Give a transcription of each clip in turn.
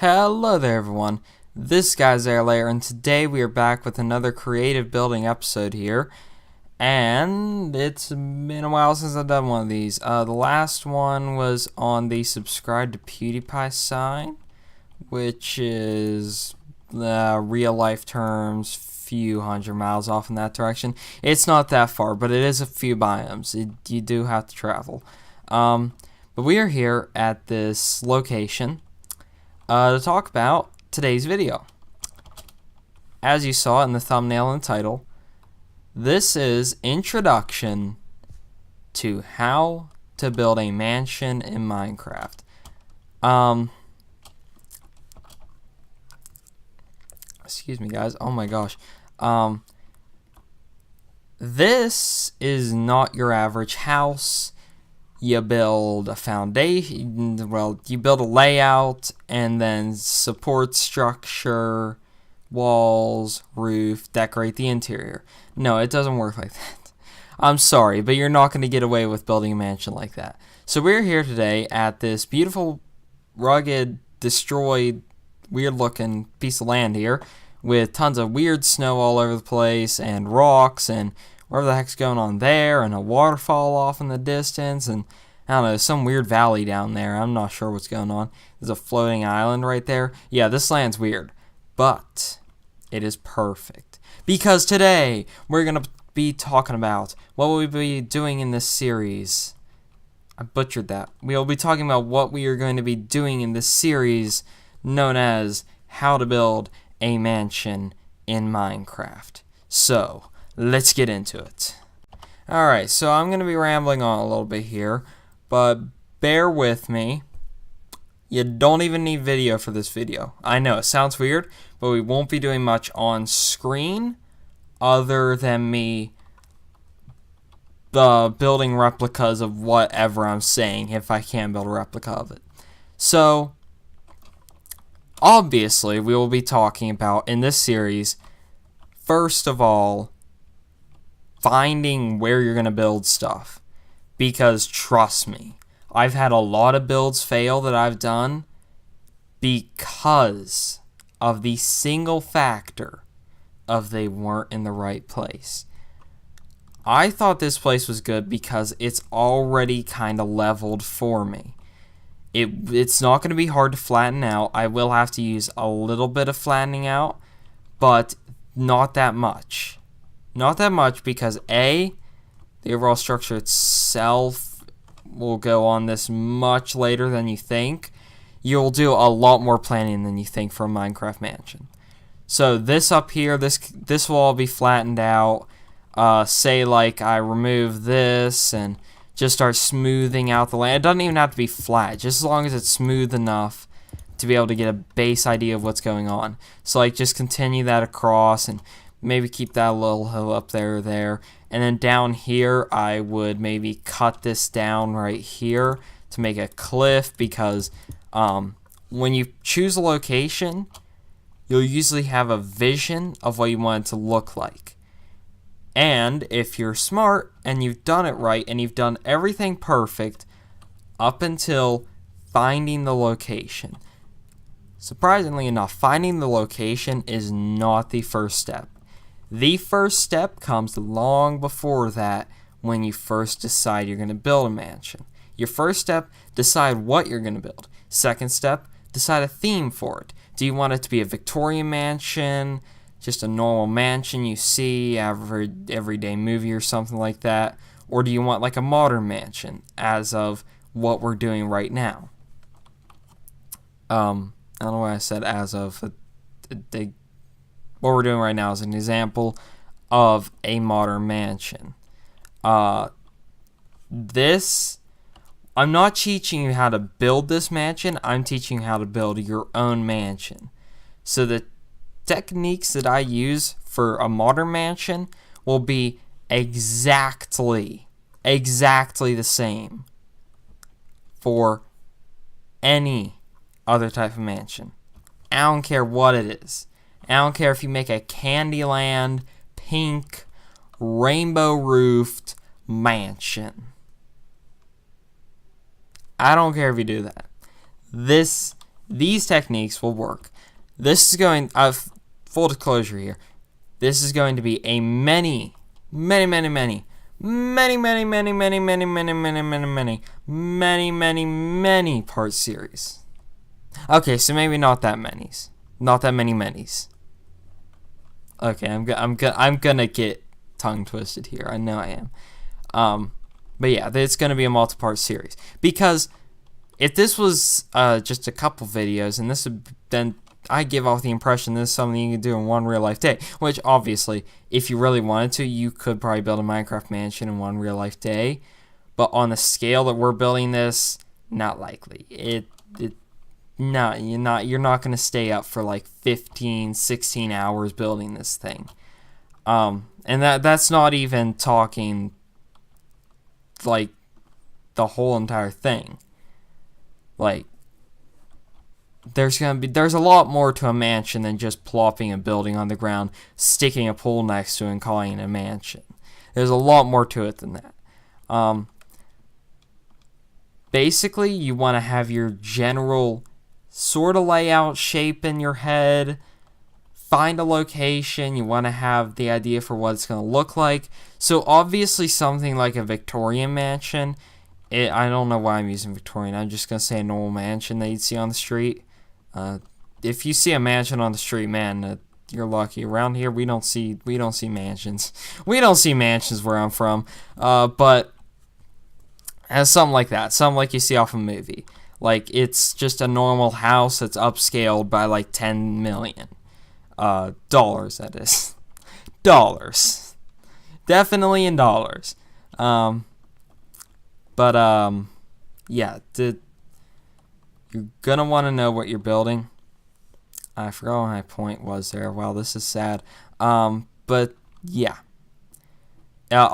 Hello there everyone, this guy's ZayerLayer, and today we are back with another creative building episode here, and it's been a while since I've done one of these. The last one was on the subscribe to PewDiePie sign, which is real life terms, few hundred miles off in that direction. It's not that far, but it is a few biomes. You do have to travel. But we are here at this location to talk about today's video. As you saw in the thumbnail and title, this is introduction to how to build a mansion in Minecraft. Excuse me guys, oh my gosh. This is not your average house. You build a foundation, well, you build a layout, and then support structure, walls, roof, decorate the interior. No, it doesn't work like that. I'm sorry, but you're not going to get away with building a mansion like that. So we're here today at this beautiful, rugged, destroyed, weird-looking piece of land here with tons of weird snow all over the place and rocks and whatever the heck's going on there, and a waterfall off in the distance, and I don't know, some weird valley down there. I'm not sure what's going on. There's a floating island right there. Yeah, this land's weird, but it is perfect because today we're going to be talking about what we'll be doing in this series. I butchered that. We'll be talking about what we are going to be doing in this series known as how to build a mansion in Minecraft. So, let's get into it. Alright, so I'm going to be rambling on a little bit here, but bear with me. You don't even need video for this video. I know, it sounds weird, but we won't be doing much on screen other than me building replicas of whatever I'm saying, if I can build a replica of it. So, obviously, we will be talking about, in this series, first of all, finding where you're going to build stuff. Because trust me, I've had a lot of builds fail that I've done because of the single factor of they weren't in the right place. I thought this place was good because it's already kind of leveled for me. It's not going to be hard to flatten out. I will have to use a little bit of flattening out, but not that much. Not that much because A, the overall structure itself will go on this much later than you think. You'll do a lot more planning than you think for a Minecraft mansion. So this up here, this will all be flattened out. Say like I remove this and just start smoothing out the land. It doesn't even have to be flat, just as long as it's smooth enough to be able to get a base idea of what's going on. So like just continue that across and maybe keep that little hill up there, and then down here I would maybe cut this down right here to make a cliff, because when you choose a location, you'll usually have a vision of what you want it to look like. And if you're smart and you've done it right and you've done everything perfect up until finding the location. Surprisingly enough, finding the location is not the first step. The first step comes long before that when you first decide you're going to build a mansion. Your first step, decide what you're going to build. Second step, decide a theme for it. Do you want it to be a Victorian mansion, just a normal mansion you see, everyday movie or something like that? Or do you want like a modern mansion, as of what we're doing right now? I don't know why I said as of. What we're doing right now is an example of a modern mansion. I'm not teaching you how to build this mansion. I'm teaching you how to build your own mansion. So the techniques that I use for a modern mansion will be exactly the same for any other type of mansion. I don't care what it is. I don't care if you make a Candyland, pink, rainbow-roofed mansion. I don't care if you do that. This these techniques will work. This is going, full disclosure here, this is going to be a many part series. Okay, so maybe not that many's. Not that many's. Okay, I'm gonna get tongue twisted here. I know I am. But yeah, it's gonna be a multi-part series, because if this was just a couple videos, and then I give off the impression this is something you can do in one real life day, which obviously, if you really wanted to, you could probably build a Minecraft mansion in one real life day. But on the scale that we're building this, not likely. No, you're not going to stay up for like 15, 16 hours building this thing. And that's not even talking like the whole entire thing. Like, there's a lot more to a mansion than just plopping a building on the ground, sticking a pool next to it, and calling it a mansion. There's a lot more to it than that. Basically, you want to have your general sort of layout shape in your head. Find a location. You want to have the idea for what it's going to look like. So obviously something like a Victorian mansion. I don't know why I'm using Victorian. I'm just going to say a normal mansion that you'd see on the street. If you see a mansion on the street, man, you're lucky. Around here, we don't see mansions. We don't see mansions where I'm from. But as something like that, something like you see off a movie. Like, it's just a normal house that's upscaled by like 10 million dollars. That is dollars, definitely in dollars. Yeah, you're gonna want to know what you're building. I forgot what my point was there. Wow, this is sad. But yeah. That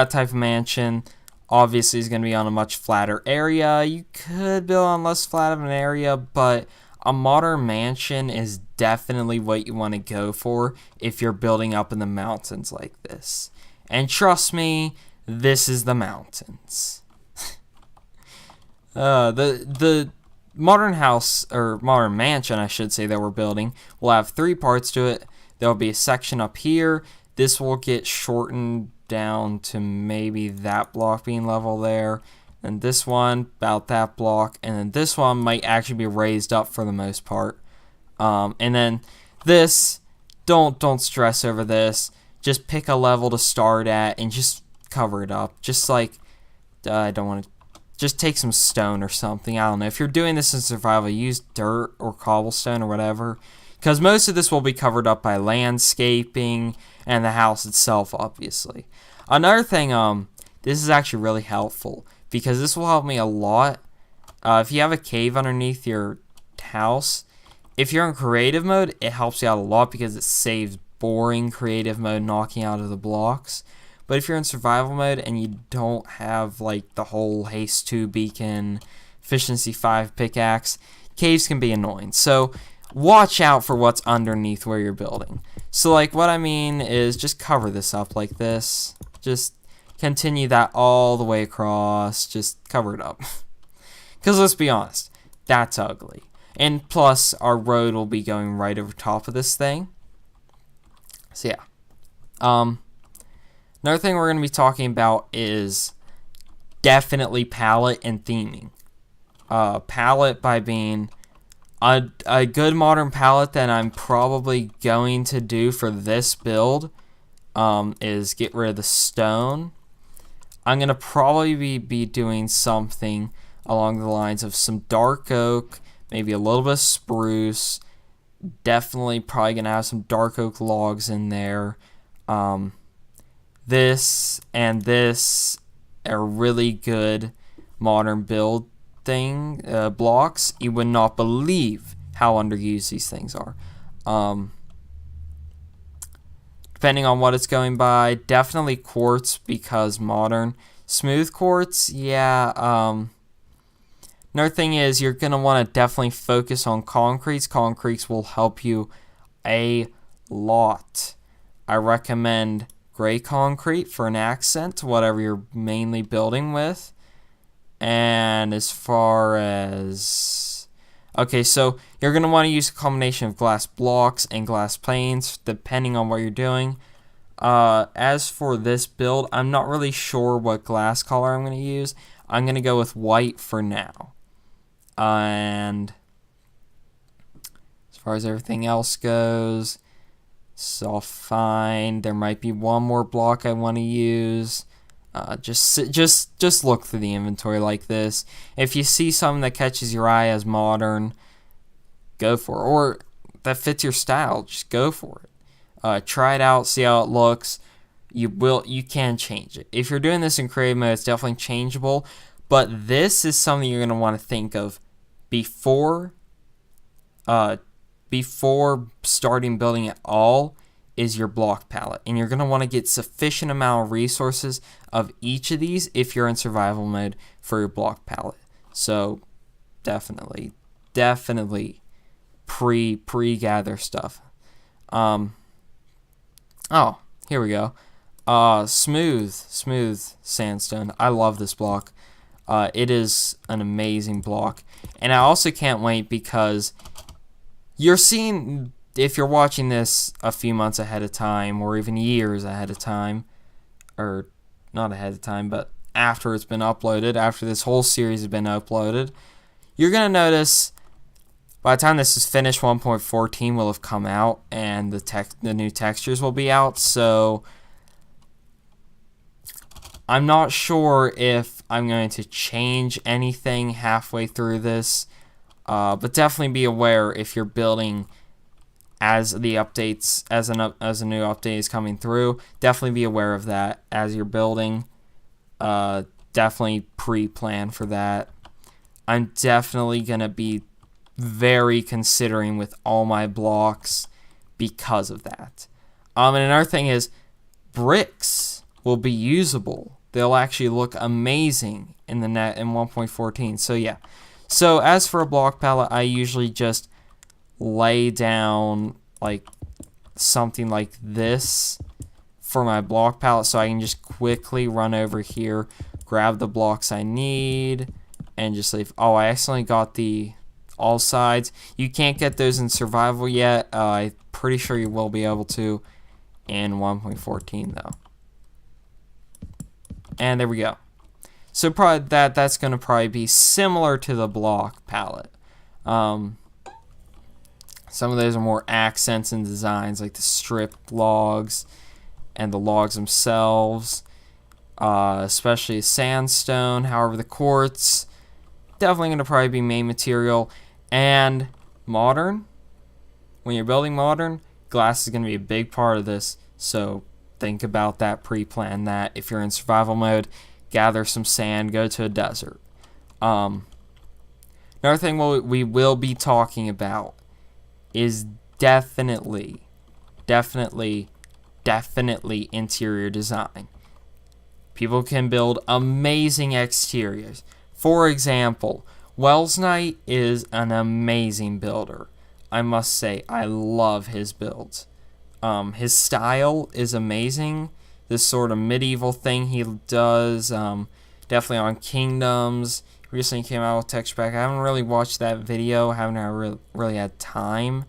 type of mansion obviously is going to be on a much flatter area. You could build on less flat of an area, but a modern mansion is definitely what you want to go for if you're building up in the mountains like this. And trust me, this is the mountains. The modern house, or modern mansion, I should say, that we're building will have 3 parts to it. There'll be a section up here. This will get shortened down to maybe that block being level there, and this one about that block, and then this one might actually be raised up for the most part. And then this, don't stress over this. Just pick a level to start at and just cover it up. Just like, I don't want to, just take some stone or something. I don't know. If you're doing this in survival, use dirt or cobblestone or whatever, because most of this will be covered up by landscaping and the house itself, obviously. Another thing, this is actually really helpful, because this will help me a lot. If you have a cave underneath your house, if you're in creative mode, it helps you out a lot because it saves boring creative mode knocking out of the blocks. But if you're in survival mode and you don't have like the whole haste 2 beacon, efficiency 5 pickaxe, caves can be annoying. So watch out for what's underneath where you're building. So like what I mean is just cover this up like this. Just continue that all the way across. Just cover it up. Because let's be honest, that's ugly. And plus our road will be going right over top of this thing. So yeah. Another thing we're going to be talking about is definitely palette and theming. Palette by being a good modern palette that I'm probably going to do for this build is get rid of the stone. I'm going to probably be doing something along the lines of some dark oak, maybe a little bit of spruce. Definitely probably going to have some dark oak logs in there. This and this are really good modern build blocks. You would not believe how underused these things are. Depending on what it's going by, definitely quartz because modern. Smooth quartz, yeah. Another thing is you're going to want to definitely focus on concretes. Concretes will help you a lot. I recommend gray concrete for an accent to whatever you're mainly building with. And as far as... Okay, so you're going to want to use a combination of glass blocks and glass planes, depending on what you're doing. As for this build, I'm not really sure what glass color I'm going to use. I'm going to go with white for now. And as far as everything else goes, it's all fine. There might be one more block I want to use. Just look through the inventory like this. If you see something that catches your eye as modern, go for it. Or that fits your style, just go for it. Try it out, see how it looks. You can change it. If you're doing this in creative mode, it's definitely changeable. But this is something you're gonna want to think of before starting building at all. Is your block palette, and you're going to want to get sufficient amount of resources of each of these if you're in survival mode for your block palette. So definitely pre-gather stuff. Oh, here we go. Smooth sandstone. I love this block. It is an amazing block, and I also can't wait because you're seeing, if you're watching this a few months ahead of time, or even years ahead of time, or not ahead of time, but after it's been uploaded, after this whole series has been uploaded, you're going to notice by the time this is finished, 1.14 will have come out, and the new textures will be out. So I'm not sure if I'm going to change anything halfway through this, but definitely be aware if you're building as the updates, as a new update is coming through. Definitely be aware of that as you're building. Definitely pre-plan for that. I'm definitely gonna be very considering with all my blocks because of that. And another thing is, bricks will be usable. They'll actually look amazing in the net in 1.14. So yeah. So as for a block palette, I usually just lay down like something like this for my block palette, so I can just quickly run over here, grab the blocks I need, and just leave. Oh, I accidentally got the all sides. You can't get those in survival yet. I'm pretty sure you will be able to in 1.14 though. And there we go. So probably that's going to probably be similar to the block palette. Some of those are more accents and designs, like the strip logs and the logs themselves, especially sandstone. However, the quartz, definitely going to probably be main material. And modern, when you're building modern, glass is going to be a big part of this. So think about that, pre-plan that. If you're in survival mode, gather some sand, go to a desert. Another thing we will be talking about is definitely interior design. People can build amazing exteriors. For example, Wells Knight is an amazing builder. I must say, I love his builds. His style is amazing. This sort of medieval thing he does, definitely on Kingdoms. Recently came out with texture pack. I haven't really watched that video. Haven't really had time.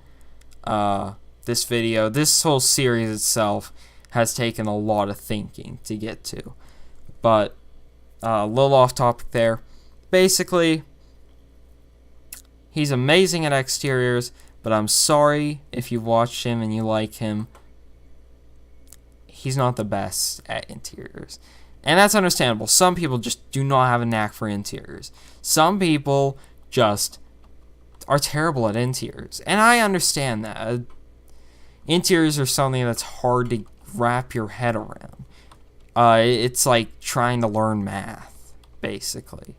This whole series itself has taken a lot of thinking to get to. But a little off topic there. Basically, he's amazing at exteriors, but I'm sorry if you've watched him and you like him. He's not the best at interiors. And that's understandable. Some people just do not have a knack for interiors. Some people just are terrible at interiors. And I understand that. Interiors are something that's hard to wrap your head around. It's like trying to learn math, basically.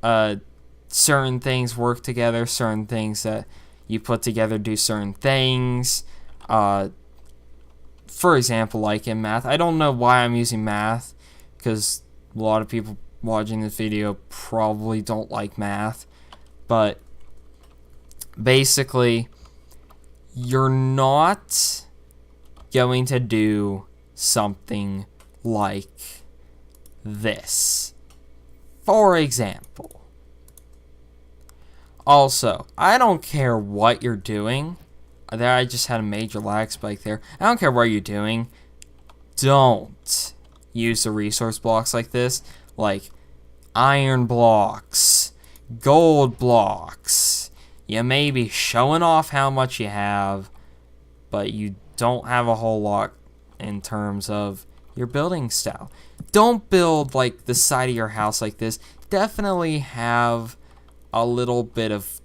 Certain things work together. Certain things that you put together do certain things. For example, like in math. I don't know why I'm using math, because a lot of people watching this video probably don't like math. But basically, you're not going to do something like this. For example. Also, I don't care what you're doing. There, I just had a major lag spike there. I don't care what you're doing. Don't use the resource blocks like this. Like iron blocks, gold blocks. You may be showing off how much you have, but you don't have a whole lot in terms of your building style. Don't build like the side of your house like this. Definitely have a little bit of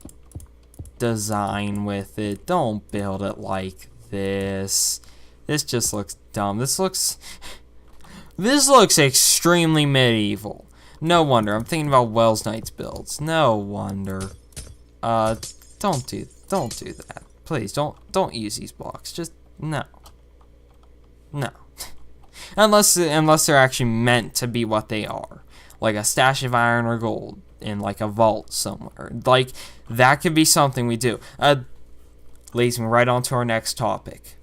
design with it. Don't build it like this. This just looks dumb. This looks extremely medieval. No wonder. I'm thinking about Wells Knight's builds. No wonder. Don't do that. Please don't use these blocks. Just no. unless they're actually meant to be what they are, like a stash of iron or gold in like a vault somewhere. Like that could be something we do. Leads me right on to our next topic.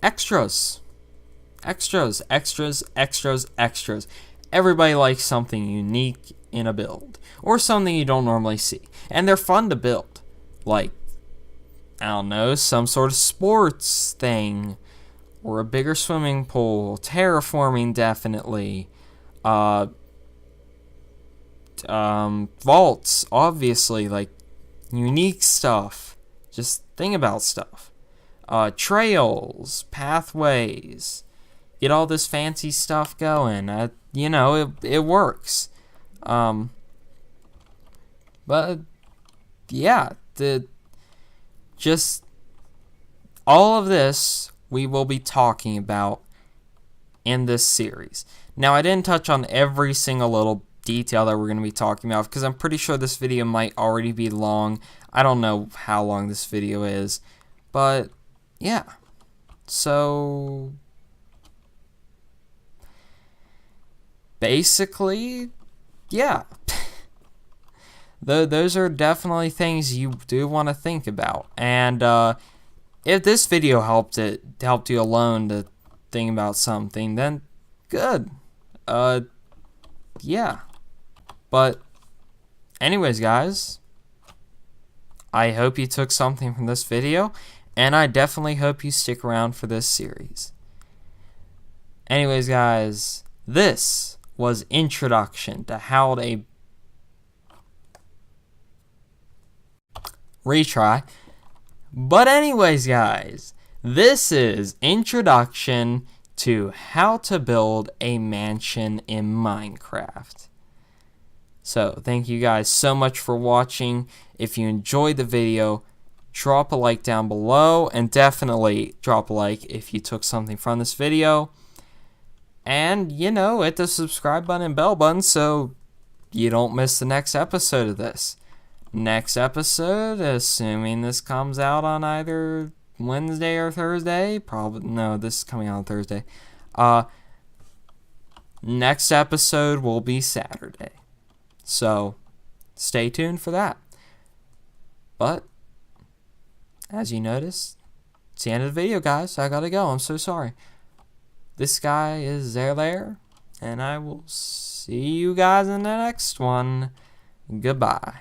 Extras. Everybody likes something unique in a build, or something you don't normally see, and they're fun to build. Like, I don't know, some sort of sports thing, or a bigger swimming pool, terraforming definitely, vaults, obviously, like, unique stuff, just think about stuff. Trails, pathways, get all this fancy stuff going. You know, it works. But yeah, just all of this we will be talking about in this series. Now, I didn't touch on every single little detail that we're going to be talking about because I'm pretty sure this video might already be long. I don't know how long this video is, but yeah. So basically, yeah. Those are definitely things you do want to think about. And if this video helped you alone to think about something, then good. Yeah. But anyways, guys, I hope you took something from this video, and I definitely hope you stick around for this series. Anyways, guys, this was introduction to how to retry. But anyways, guys, this is introduction to how to build a mansion in Minecraft. So thank you guys so much for watching. If you enjoyed the video, drop a like down below, and definitely drop a like if you took something from this video. And, you know, hit the subscribe button and bell button so you don't miss the next episode of this. Next episode, assuming this comes out on either Wednesday or Thursday. Probably, no, this is coming out on Thursday. Next episode will be Saturday. So, stay tuned for that. But, as you noticed, it's the end of the video, guys. I gotta go. I'm so sorry. This guy is ZayerLayer, and I will see you guys in the next one. Goodbye.